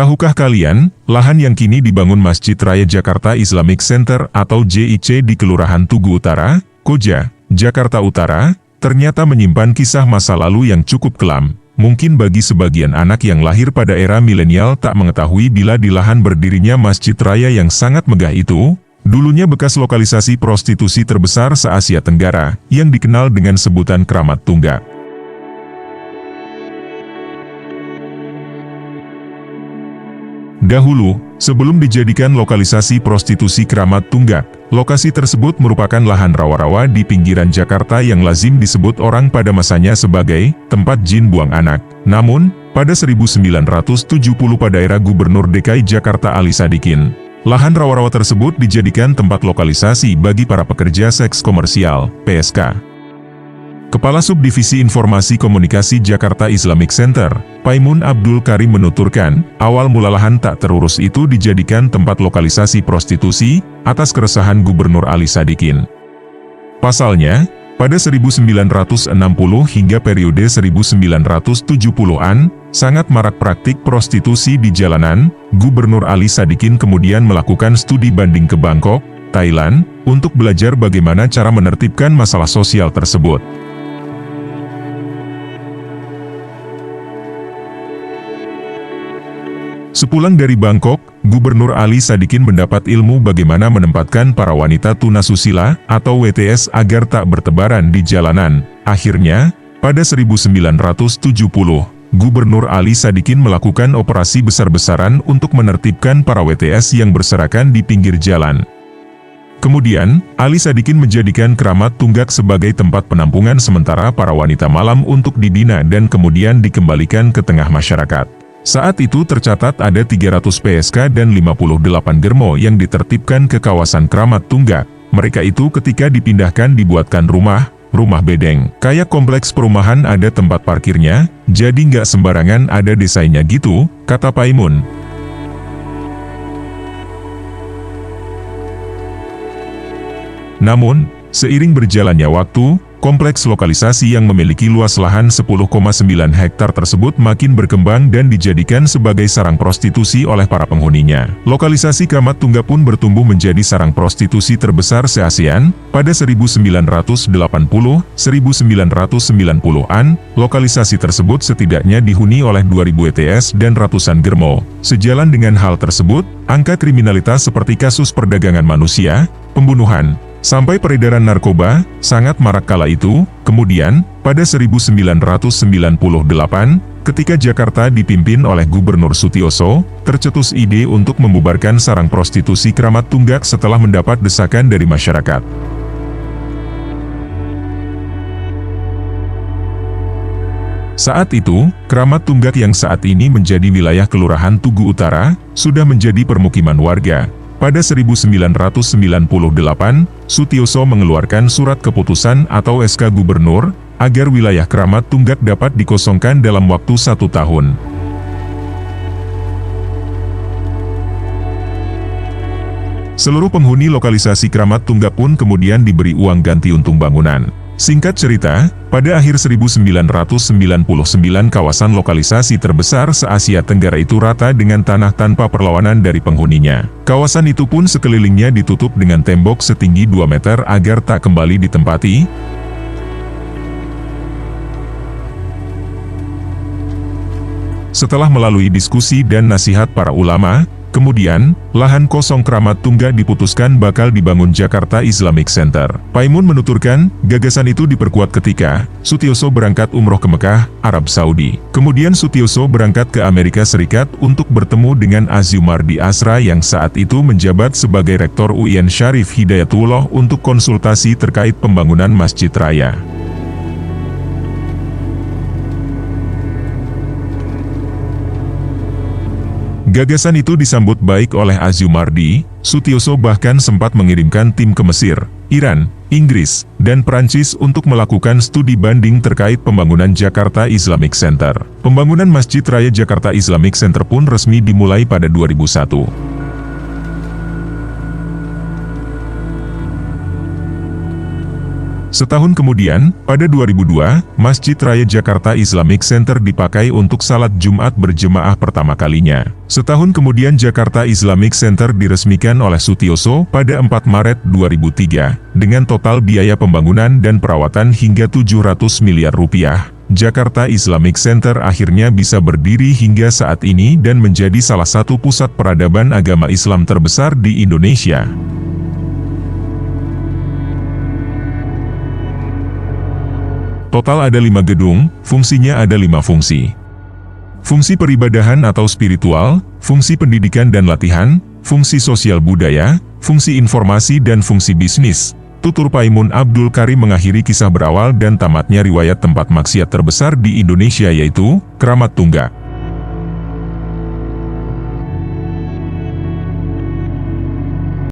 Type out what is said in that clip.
Tahukah kalian, lahan yang kini dibangun Masjid Raya Jakarta Islamic Center atau JIC di Kelurahan Tugu Utara, Koja, Jakarta Utara, ternyata menyimpan kisah masa lalu yang cukup kelam. Mungkin bagi sebagian anak yang lahir pada era milenial tak mengetahui bila di lahan berdirinya Masjid Raya yang sangat megah itu, dulunya bekas lokalisasi prostitusi terbesar se-Asia Tenggara, yang dikenal dengan sebutan Kramat Tunggak. Dahulu, sebelum dijadikan lokalisasi prostitusi Kramat Tunggak, lokasi tersebut merupakan lahan rawa-rawa di pinggiran Jakarta yang lazim disebut orang pada masanya sebagai tempat jin buang anak. Namun, pada 1970 pada era Gubernur DKI Jakarta Ali Sadikin, lahan rawa-rawa tersebut dijadikan tempat lokalisasi bagi para pekerja seks komersial, PSK. Kepala Subdivisi Informasi Komunikasi Jakarta Islamic Center, Paimun Abdul Karim menuturkan, awal mula lahan tak terurus itu dijadikan tempat lokalisasi prostitusi, atas keresahan Gubernur Ali Sadikin. Pasalnya, pada 1960 hingga periode 1970-an, sangat marak praktik prostitusi di jalanan. Gubernur Ali Sadikin kemudian melakukan studi banding ke Bangkok, Thailand, untuk belajar bagaimana cara menertibkan masalah sosial tersebut. Sepulang dari Bangkok, Gubernur Ali Sadikin mendapat ilmu bagaimana menempatkan para wanita tunasusila atau WTS agar tak bertebaran di jalanan. Akhirnya, pada 1970, Gubernur Ali Sadikin melakukan operasi besar-besaran untuk menertibkan para WTS yang berserakan di pinggir jalan. Kemudian, Ali Sadikin menjadikan Kramat Tunggak sebagai tempat penampungan sementara para wanita malam untuk dibina dan kemudian dikembalikan ke tengah masyarakat. Saat itu tercatat ada 300 PSK dan 58 germo yang ditertibkan ke kawasan Kramat Tunggak. Mereka itu ketika dipindahkan dibuatkan rumah bedeng. Kayak kompleks perumahan ada tempat parkirnya, jadi nggak sembarangan ada desainnya gitu, kata Paimun. Namun, seiring berjalannya waktu, kompleks lokalisasi yang memiliki luas lahan 10,9 hektar tersebut makin berkembang dan dijadikan sebagai sarang prostitusi oleh para penghuninya. Lokalisasi Kramat Tunggak pun bertumbuh menjadi sarang prostitusi terbesar se-ASEAN. Pada 1980-1990-an, lokalisasi tersebut setidaknya dihuni oleh 2.000 WTS dan ratusan germo. Sejalan dengan hal tersebut, angka kriminalitas seperti kasus perdagangan manusia, pembunuhan, sampai peredaran narkoba, sangat marak kala itu. Kemudian, pada 1998, ketika Jakarta dipimpin oleh Gubernur Sutioso, tercetus ide untuk membubarkan sarang prostitusi Kramat Tunggak setelah mendapat desakan dari masyarakat. Saat itu, Kramat Tunggak yang saat ini menjadi wilayah Kelurahan Tugu Utara, sudah menjadi permukiman warga. Pada 1998, Sutioso mengeluarkan surat keputusan atau SK Gubernur, agar wilayah Kramat Tunggak dapat dikosongkan dalam waktu 1 tahun. Seluruh penghuni lokalisasi Kramat Tunggak pun kemudian diberi uang ganti untung bangunan. Singkat cerita, pada akhir 1999 kawasan lokalisasi terbesar se-Asia Tenggara itu rata dengan tanah tanpa perlawanan dari penghuninya. Kawasan itu pun sekelilingnya ditutup dengan tembok setinggi 2 meter agar tak kembali ditempati. Setelah melalui diskusi dan nasihat para ulama, kemudian, lahan kosong Kramat Tunggak diputuskan bakal dibangun Jakarta Islamic Center. Paimun menuturkan, gagasan itu diperkuat ketika Sutioso berangkat umroh ke Mekah, Arab Saudi. Kemudian Sutioso berangkat ke Amerika Serikat untuk bertemu dengan Azumardi Asra yang saat itu menjabat sebagai Rektor UIN Syarif Hidayatullah untuk konsultasi terkait pembangunan Masjid Raya. Gagasan itu disambut baik oleh Azumardi. Sutioso bahkan sempat mengirimkan tim ke Mesir, Iran, Inggris, dan Prancis untuk melakukan studi banding terkait pembangunan Jakarta Islamic Center. Pembangunan Masjid Raya Jakarta Islamic Center pun resmi dimulai pada 2001. Setahun kemudian, pada 2002, Masjid Raya Jakarta Islamic Center dipakai untuk salat Jumat berjemaah pertama kalinya. Setahun kemudian Jakarta Islamic Center diresmikan oleh Sutioso pada 4 Maret 2003, dengan total biaya pembangunan dan perawatan hingga 700 miliar rupiah. Jakarta Islamic Center akhirnya bisa berdiri hingga saat ini dan menjadi salah satu pusat peradaban agama Islam terbesar di Indonesia. Total ada 5 gedung, fungsinya ada 5 fungsi. Fungsi peribadahan atau spiritual, fungsi pendidikan dan latihan, fungsi sosial budaya, fungsi informasi dan fungsi bisnis. Tutur Paimun Abdul Karim mengakhiri kisah berawal dan tamatnya riwayat tempat maksiat terbesar di Indonesia yaitu Kramat Tunggak.